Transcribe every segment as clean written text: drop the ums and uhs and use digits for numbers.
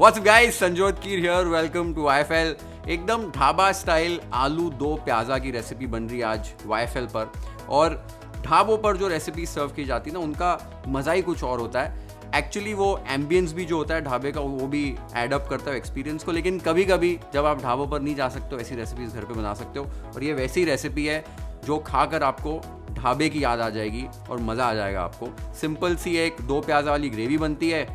What's guys, Sanjot Keer here, welcome to YFL. एकदम dhaba style आलू दो प्याज़ा की रेसिपी बन रही है आज वाईएफएल पर। और ढाबों पर जो रेसिपी सर्व की जाती है ना, उनका मज़ा ही कुछ और होता है। एक्चुअली वो एम्बियंस भी जो होता है ढाबे का, वो भी एड अप करता है एक्सपीरियंस को। लेकिन कभी कभी जब आप ढाबों पर नहीं जा सकते हो, ऐसी रेसिपीज़ घर पे बना सकते हो। और ये वैसी रेसिपी है जो खाकर आपको ढाबे की याद आ जाएगी और मज़ा आ जाएगा आपको। सिंपल सी एक दो प्याज़ा वाली ग्रेवी बनती है,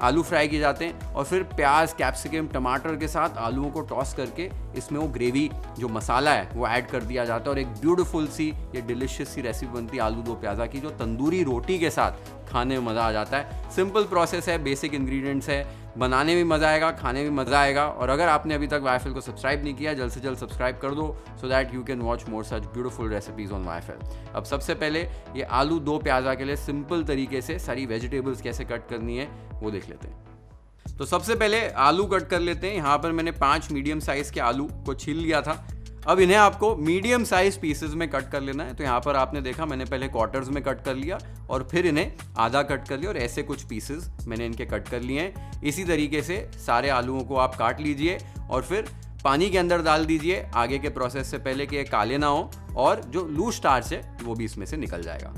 आलू फ्राई किए जाते हैं और फिर प्याज, कैप्सिकम, टमाटर के साथ आलूओं को टॉस करके इसमें वो ग्रेवी जो मसाला है वो ऐड कर दिया जाता है और एक ब्यूटीफुल सी ये डिलिशियस सी रेसिपी बनती है आलू दो प्याज़ा की, जो तंदूरी रोटी के साथ खाने में मज़ा आ जाता है। सिंपल प्रोसेस है, बेसिक इंग्रेडिएंट्स है, बनाने में मज़ा आएगा, खाने में मज़ा आएगा। और अगर आपने अभी तक वाईएफएल को सब्सक्राइब नहीं किया, जल्द से जल्द सब्सक्राइब कर दो so that you can watch more such beautiful recipes on YFL. अब सबसे पहले ये आलू दो प्याज़ा के लिए सिंपल तरीके से सारी वेजिटेबल्स कैसे कट करनी है वो देख लेते हैं। तो सबसे पहले आलू कट कर लेते हैं। यहाँ पर मैंने 5 मीडियम साइज़ के आलू को छील लिया था। अब इन्हें आपको मीडियम साइज पीसेस में कट कर लेना है। तो यहाँ पर आपने देखा मैंने पहले क्वार्टर्स में कट कर लिया और फिर इन्हें आधा कट कर लिया और ऐसे कुछ पीसेस मैंने इनके कट कर लिए हैं। इसी तरीके से सारे आलूओं को आप काट लीजिए और फिर पानी के अंदर डाल दीजिए आगे के प्रोसेस से पहले कि ये काले ना हो और जो लूज स्टार्च है वो भी इसमें से निकल जाएगा।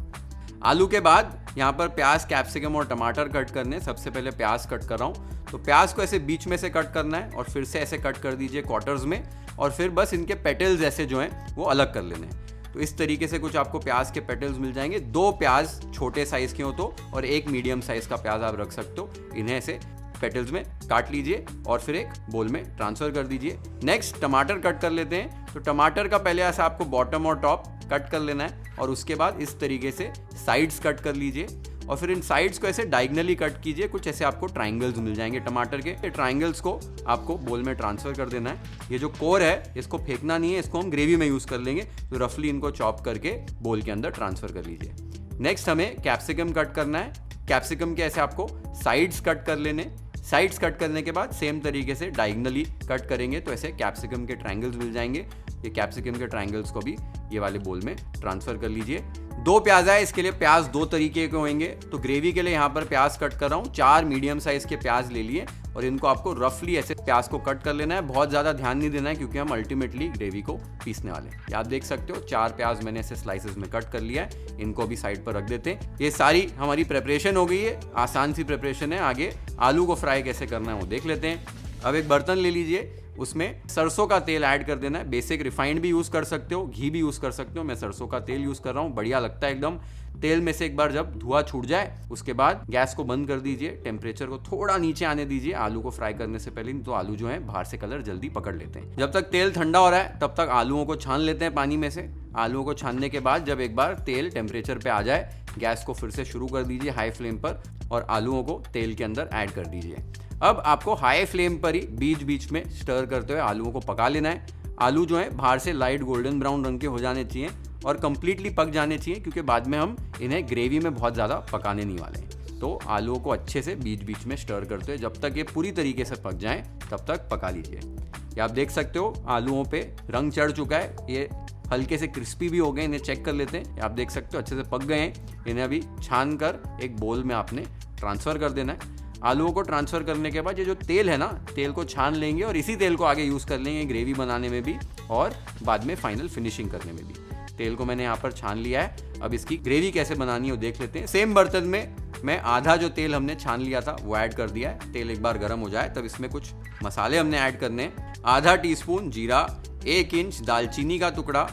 आलू के बाद यहाँ पर प्याज, कैप्सिकम और टमाटर कट करने। सबसे पहले प्याज कट कर रहा हूँ। तो प्याज को ऐसे बीच में से कट करना है और फिर से ऐसे कट कर दीजिए क्वार्टर्स में और फिर बस इनके पेटल्स ऐसे जो हैं वो अलग कर लेने हैं। तो इस तरीके से कुछ आपको प्याज के पेटल्स मिल जाएंगे। 2 प्याज छोटे साइज़ के हो तो और 1 मीडियम साइज़ का प्याज आप रख सकते हो। इन्हें ऐसे पेटल्स में काट लीजिए और फिर एक बोल में ट्रांसफ़र कर दीजिए। नेक्स्ट टमाटर कट कर लेते हैं। तो टमाटर का पहले ऐसा आपको बॉटम और टॉप कट कर लेना है और उसके बाद इस तरीके से साइड्स कट कर लीजिए और फिर इन साइड्स को ऐसे डायगनली कट कीजिए। कुछ ऐसे आपको ट्रायंगल्स मिल जाएंगे टमाटर के। ये ट्रायंगल्स को आपको बोल में ट्रांसफ़र कर देना है। ये जो कोर है इसको फेंकना नहीं है, इसको हम ग्रेवी में यूज़ कर लेंगे। तो रफली इनको चॉप करके बोल के अंदर ट्रांसफ़र कर लीजिए। नेक्स्ट हमें कैप्सिकम कट करना है। कैप्सिकम के ऐसे आपको साइड्स कट कर लेने। साइड्स कट करने के बाद सेम तरीके से डायगनली कट करेंगे तो ऐसे कैप्सिकम के ट्रायंगल्स मिल जाएंगे। ये कैप्सिकम के ट्रायंगल्स को भी ये वाले बोल में ट्रांसफ़र कर लीजिए। 2 प्याज है, इसके लिए प्याज 2 तरीके के होंगे। तो ग्रेवी के लिए यहाँ पर प्याज कट कर रहा हूँ। 4 मीडियम साइज़ के प्याज ले लिए और इनको आपको रफली ऐसे प्याज को कट कर लेना है। बहुत ज़्यादा ध्यान नहीं देना है क्योंकि हम अल्टीमेटली ग्रेवी को पीसने वाले हैं। ये आप देख सकते हो 4 प्याज मैंने ऐसे स्लाइसेस में कट कर लिया है। इनको भी साइड पर रख देते हैं। ये सारी हमारी प्रेपरेशन हो गई है। आसान सी प्रेपरेशन है। आगे आलू को फ्राई कैसे करना है वो देख लेते हैं। अब एक बर्तन ले लीजिए, उसमें सरसों का तेल ऐड कर देना है। बेसिक रिफाइंड भी यूज़ कर सकते हो, घी भी यूज़ कर सकते हो। मैं सरसों का तेल यूज़ कर रहा हूँ, बढ़िया लगता है एकदम। तेल में से एक बार जब धुआं छूट जाए उसके बाद गैस को बंद कर दीजिए। टेम्परेचर को थोड़ा नीचे आने दीजिए आलू को फ्राई करने से पहले, तो आलू जो है बाहर से कलर जल्दी पकड़ लेते हैं। जब तक तेल ठंडा हो रहा है तब तक आलूओं को छान लेते हैं पानी में से। आलूओं को छानने के बाद जब एक बार तेल टेम्परेचर पे आ जाए, गैस को फिर से शुरू कर दीजिए हाई फ्लेम पर और आलूओं को तेल के अंदर ऐड कर दीजिए। अब आपको हाई फ्लेम पर ही बीच बीच में स्टर करते हुए आलूओं को पका लेना है। आलू जो है बाहर से लाइट गोल्डन ब्राउन रंग के हो जाने चाहिए और कंप्लीटली पक जाने चाहिए क्योंकि बाद में हम इन्हें ग्रेवी में बहुत ज़्यादा पकाने नहीं वाले हैं। तो आलूओं को अच्छे से बीच बीच में स्टर करते हुए जब तक ये पूरी तरीके से पक जाएं तब तक पका लीजिए। ये आप देख सकते हो आलूओं पे रंग चढ़ चुका है, ये हल्के से क्रिस्पी भी हो गए। इन्हें चेक कर लेते हैं। आप देख सकते हो अच्छे से पक गए हैं। इन्हें अभी छान कर एक बोल में आपने ट्रांसफ़र कर देना है। आलूओं को ट्रांसफ़र करने के बाद ये जो तेल है ना, तेल को छान लेंगे और इसी तेल को आगे यूज़ कर लेंगे ग्रेवी बनाने में भी और बाद में फाइनल फिनिशिंग करने में भी। तेल को मैंने यहाँ पर छान लिया है। अब इसकी ग्रेवी कैसे बनानी है वो देख लेते हैं। सेम बर्तन में मैं आधा जो तेल हमने छान लिया था वो ऐड कर दिया है। तेल एक बार गर्म हो जाए तब इसमें कुछ मसाले हमने ऐड करने हैं। आधा टीस्पून जीरा, 1 इंच दालचीनी का टुकड़ा,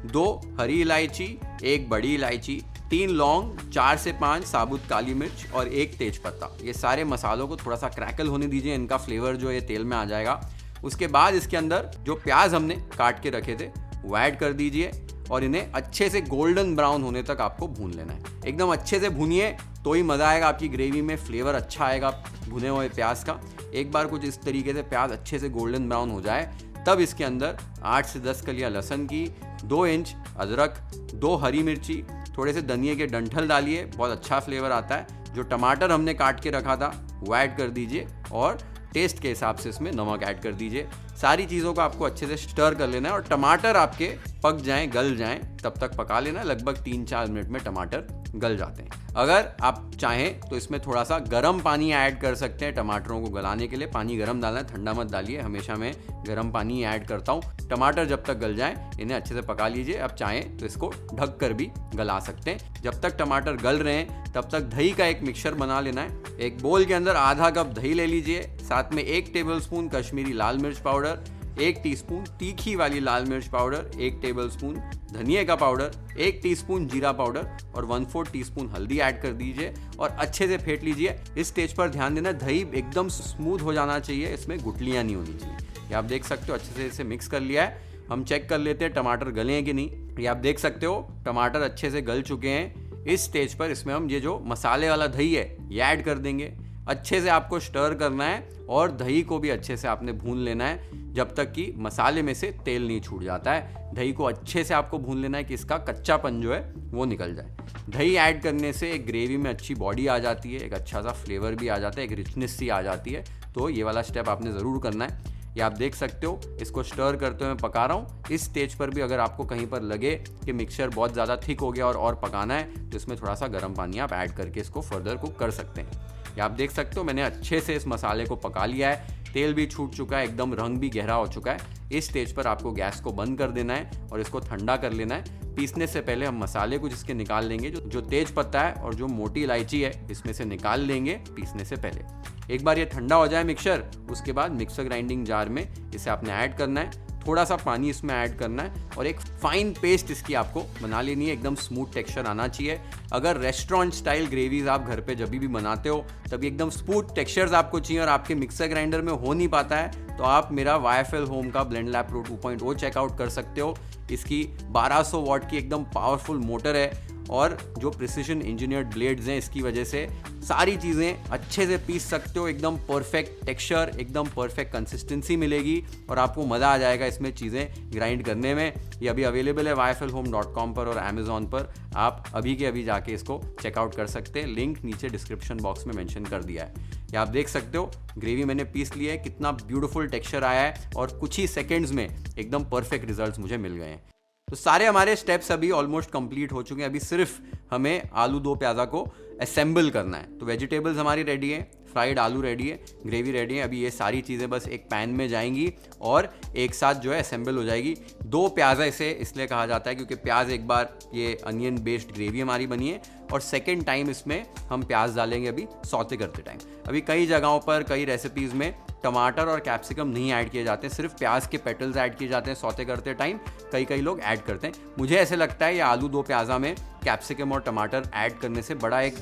2 हरी इलायची, 1 बड़ी इलायची, 3 लौंग, 4 से 5 साबुत काली मिर्च और 1 तेजपत्ता। ये सारे मसालों को थोड़ा सा क्रैकल होने दीजिए, इनका फ्लेवर जो है तेल में आ जाएगा। उसके बाद इसके अंदर जो प्याज हमने काट के रखे थे वो ऐड कर दीजिए और इन्हें अच्छे से गोल्डन ब्राउन होने तक आपको भून लेना है। एकदम अच्छे से भूनिए तो ही मज़ा आएगा आपकी ग्रेवी में, फ्लेवर अच्छा आएगा भुने हुए प्याज का। एक बार कुछ इस तरीके से प्याज अच्छे से गोल्डन ब्राउन हो जाए तब इसके अंदर 8 से 10 कलियां लहसुन की, 2 इंच अदरक, 2 हरी मिर्ची, थोड़े से धनिए के डंठल डालिए, बहुत अच्छा फ्लेवर आता है। जो टमाटर हमने काट के रखा था वो ऐड कर दीजिए और टेस्ट के हिसाब से इसमें नमक ऐड कर दीजिए। सारी चीज़ों को आपको अच्छे से स्टर कर लेना है और टमाटर आपके पक जाएं, गल जाएं, तब तक पका लेना है। लगभग 3-4 मिनट में टमाटर गल जाते हैं। अगर आप चाहें तो इसमें थोड़ा सा गर्म पानी ऐड कर सकते हैं टमाटरों को गलाने के लिए। पानी गर्म डालना है, ठंडा मत डालिए। हमेशा मैं गर्म पानी ऐड करता हूँ। टमाटर जब तक गल जाएं इन्हें अच्छे से पका लीजिए। आप चाहें तो इसको ढक कर भी गला सकते हैं। जब तक टमाटर गल रहे हैं तब तक दही का एक मिक्सचर बना लेना है। एक बोल के अंदर आधा कप दही ले लीजिए, साथ में 1 टेबलस्पून कश्मीरी लाल मिर्च पाउडर, 1 टीस्पून तीखी वाली लाल मिर्च पाउडर, 1 टेबलस्पून धनिया का पाउडर, 1 टीस्पून जीरा पाउडर और 1/4 टीस्पून हल्दी ऐड कर दीजिए और अच्छे से फेंट लीजिए। इस स्टेज पर ध्यान देना, दही एकदम स्मूथ हो जाना चाहिए, इसमें गुठलियाँ नहीं होनी चाहिए। ये आप देख सकते हो, अच्छे से इसे मिक्स कर लिया है। हम चेक कर लेते हैं टमाटर गले हैं कि नहीं। ये आप देख सकते हो टमाटर अच्छे से गल चुके हैं। इस स्टेज पर इसमें हम ये जो मसाले वाला दही है ये ऐड कर देंगे। अच्छे से आपको स्टर करना है और दही को भी अच्छे से आपने भून लेना है जब तक कि मसाले में से तेल नहीं छूट जाता है। दही को अच्छे से आपको भून लेना है कि इसका कच्चापन जो है वो निकल जाए। दही ऐड करने से एक ग्रेवी में अच्छी बॉडी आ जाती है, एक अच्छा सा फ्लेवर भी आ जाता है, एक रिचनेस सी आ जाती है। तो ये वाला स्टेप आपने ज़रूर करना है। ये आप देख सकते हो, इसको स्टर करते हुए पका रहा हूँ। इस स्टेज पर भी अगर आपको कहीं पर लगे कि मिक्सचर बहुत ज़्यादा थिक हो गया और पकाना है तो इसमें थोड़ा सा गर्म पानी आप ऐड करके इसको फर्दर कुक कर सकते हैं। ये आप देख सकते हो, मैंने अच्छे से इस मसाले को पका लिया है। तेल भी छूट चुका है, एकदम रंग भी गहरा हो चुका है। इस स्टेज पर आपको गैस को बंद कर देना है और इसको ठंडा कर लेना है। पीसने से पहले हम मसाले कुछ इसके निकाल लेंगे। जो तेज पत्ता है और जो मोटी इलायची है इसमें से निकाल लेंगे पीसने से पहले। एक बार ये ठंडा हो जाए मिक्सचर, उसके बाद मिक्सर ग्राइंडिंग जार में इसे आपने ऐड करना है। थोड़ा सा पानी इसमें ऐड करना है और एक फाइन पेस्ट इसकी आपको बना लेनी है। एकदम स्मूथ टेक्सचर आना चाहिए। अगर रेस्टोरेंट स्टाइल ग्रेवीज आप घर पे जब भी बनाते हो तभी एकदम स्मूथ टेक्सचर्स आपको चाहिए और आपके मिक्सर ग्राइंडर में हो नहीं पाता है तो आप मेरा YFL होम का ब्लेंड लैब प्रो 2.0 चेकआउट कर सकते हो। इसकी 1200 वॉट की एकदम पावरफुल मोटर है और जो प्रिसिशन इंजीनियर्ड ब्लेड्स हैं इसकी वजह से सारी चीज़ें अच्छे से पीस सकते हो। एकदम परफेक्ट टेक्सचर, एकदम परफेक्ट कंसिस्टेंसी मिलेगी और आपको मज़ा आ जाएगा इसमें चीज़ें ग्राइंड करने में। ये अभी अवेलेबल है yflhome.com पर और अमेजोन पर। आप अभी के अभी जाके इसको चेकआउट कर सकते हैं। लिंक नीचे डिस्क्रिप्शन बॉक्स में मेंशन कर दिया है। ये आप देख सकते हो ग्रेवी मैंने पीस ली है, कितना ब्यूटीफुल टेक्सचर आया है और कुछ ही सेकेंड्स में एकदम परफेक्ट रिजल्ट्स मुझे मिल गए हैं। तो सारे हमारे स्टेप्स अभी ऑलमोस्ट कंप्लीट हो चुके हैं। अभी सिर्फ हमें आलू 2 प्याज़ा को असेंबल करना है। तो वेजिटेबल्स हमारी रेडी है, फ्राइड आलू रेडी है, ग्रेवी रेडी है। अभी ये सारी चीज़ें बस एक पैन में जाएंगी और एक साथ जो है असेंबल हो जाएगी। 2 प्याज़ा इसे इसलिए कहा जाता है क्योंकि प्याज एक बार ये अनियन बेस्ड ग्रेवी हमारी बनी है और सेकेंड टाइम इसमें हम प्याज डालेंगे अभी सौते करते टाइम। अभी कई जगहों पर कई रेसिपीज़ में टमाटर और कैप्सिकम नहीं ऐड किए जाते, सिर्फ प्याज के पेटल्स ऐड किए जाते हैं सौते करते टाइम। कई लोग ऐड करते हैं। मुझे ऐसे लगता है ये आलू 2 प्याज़ा में कैप्सिकम और टमाटर ऐड करने से बड़ा एक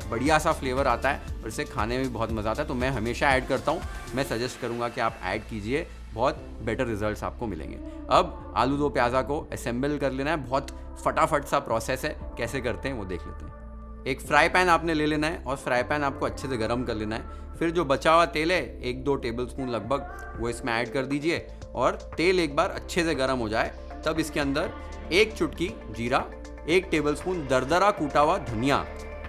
बढ़िया सा फ्लेवर आता है और इसे खाने में भी बहुत मज़ा आता है। तो मैं हमेशा ऐड करता हूँ। मैं सजेस्ट करूँगा कि आप ऐड कीजिए, बहुत बेटर रिजल्ट्स आपको मिलेंगे। अब आलू 2 प्याज़ा को असेंबल कर लेना है। बहुत फटाफट सा प्रोसेस है, कैसे करते हैं वो देख लेते हैं। एक फ्राई पैन आपने ले लेना है और फ्राई पैन आपको अच्छे से गर्म कर लेना है। फिर जो बचा हुआ तेल है 1-2 टेबलस्पून लगभग वो इसमें ऐड कर दीजिए और तेल एक बार अच्छे से गर्म हो जाए तब इसके अंदर 1 चुटकी जीरा, 1 टेबलस्पून दरदरा कूटा हुआ धनिया,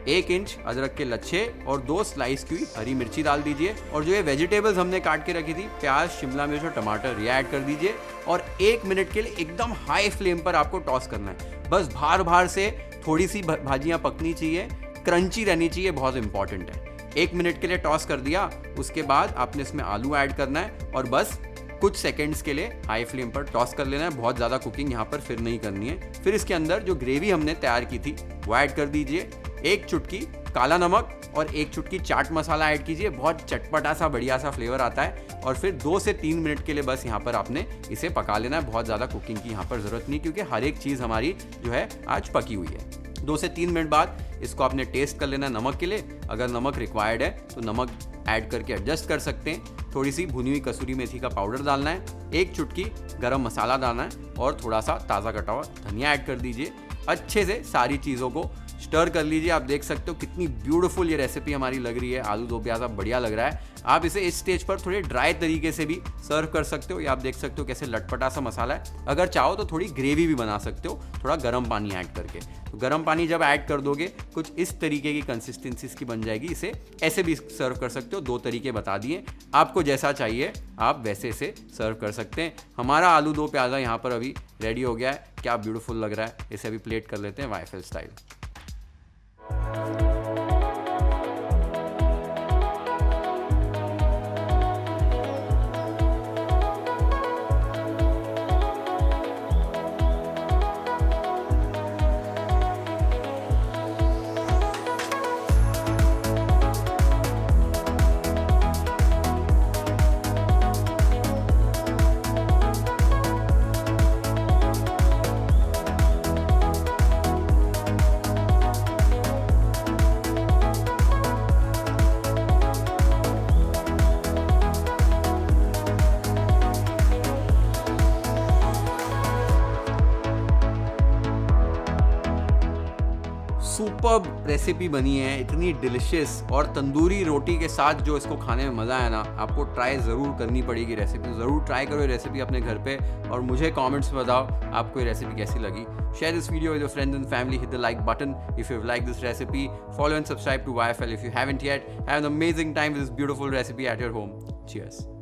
1 इंच अदरक के लच्छे और 2 स्लाइस की हरी मिर्ची डाल दीजिए। और जो ये वेजिटेबल्स हमने काट के रखी थी, प्याज, शिमला मिर्च और टमाटर, ये ऐड कर दीजिए और 1 मिनट के लिए एकदम हाई फ्लेम पर आपको टॉस करना है। बस बार से थोड़ी सी भाजियाँ पकनी चाहिए, क्रंची रहनी चाहिए, बहुत इंपॉर्टेंट है। 1 मिनट के लिए टॉस कर दिया, उसके बाद आपने इसमें आलू ऐड करना है और बस कुछ सेकंड्स के लिए हाई फ्लेम पर टॉस कर लेना है। बहुत ज़्यादा कुकिंग यहाँ पर फिर नहीं करनी है। फिर इसके अंदर जो ग्रेवी हमने तैयार की थी वो ऐड कर दीजिए। 1 चुटकी काला नमक और 1 चुटकी चाट मसाला ऐड कीजिए। बहुत चटपटा सा बढ़िया सा फ्लेवर आता है और फिर 2 से 3 मिनट के लिए बस यहाँ पर आपने इसे पका लेना है। बहुत ज़्यादा कुकिंग की यहाँ पर ज़रूरत नहीं क्योंकि हर एक चीज़ हमारी जो है आज पकी हुई है। 2 से 3 मिनट बाद इसको आपने टेस्ट कर लेना है नमक के लिए। अगर नमक रिक्वायर्ड है तो नमक ऐड करके एडजस्ट कर सकते हैं। थोड़ी सी भुनी हुई कसूरी मेथी का पाउडर डालना है, 1 चुटकी गरम मसाला डालना है और थोड़ा सा ताज़ा कटा हुआ धनिया ऐड कर दीजिए। अच्छे से सारी चीज़ों को स्टर कर लीजिए। आप देख सकते हो कितनी ब्यूटीफुल ये रेसिपी हमारी लग रही है। आलू दो प्याज़ा बढ़िया लग रहा है। आप इसे इस स्टेज पर थोड़े ड्राई तरीके से भी सर्व कर सकते हो। ये आप देख सकते हो कैसे लटपटा सा मसाला है। अगर चाहो तो थोड़ी ग्रेवी भी बना सकते हो, थोड़ा गर्म पानी ऐड करके। तो गर्म पानी जब ऐड कर दोगे कुछ इस तरीके की कंसिस्टेंसी इसकी बन जाएगी। इसे ऐसे भी सर्व कर सकते हो। 2 तरीके बता दिए, आपको जैसा चाहिए आप वैसे इसे सर्व कर सकते हैं। हमारा आलू दो प्याज़ा यहाँ पर अभी रेडी हो गया है। क्या ब्यूटीफुल लग रहा है। इसे अभी प्लेट कर लेते हैं वाईएफएल स्टाइल। सुपर्ब रेसिपी बनी है, इतनी डिलिशियस, और तंदूरी रोटी के साथ जो इसको खाने में मज़ा आया ना, आपको ट्राई ज़रूर करनी पड़ेगी। रेसिपी ज़रूर ट्राई करो ये रेसिपी अपने घर पे, और मुझे कमेंट्स में बताओ आपको ये रेसिपी कैसी लगी। Share this video with your friends and family, hit the like button if you like this recipe, follow and subscribe to YFL if you haven't yet. Have an amazing time with this beautiful recipe at your home. Cheers.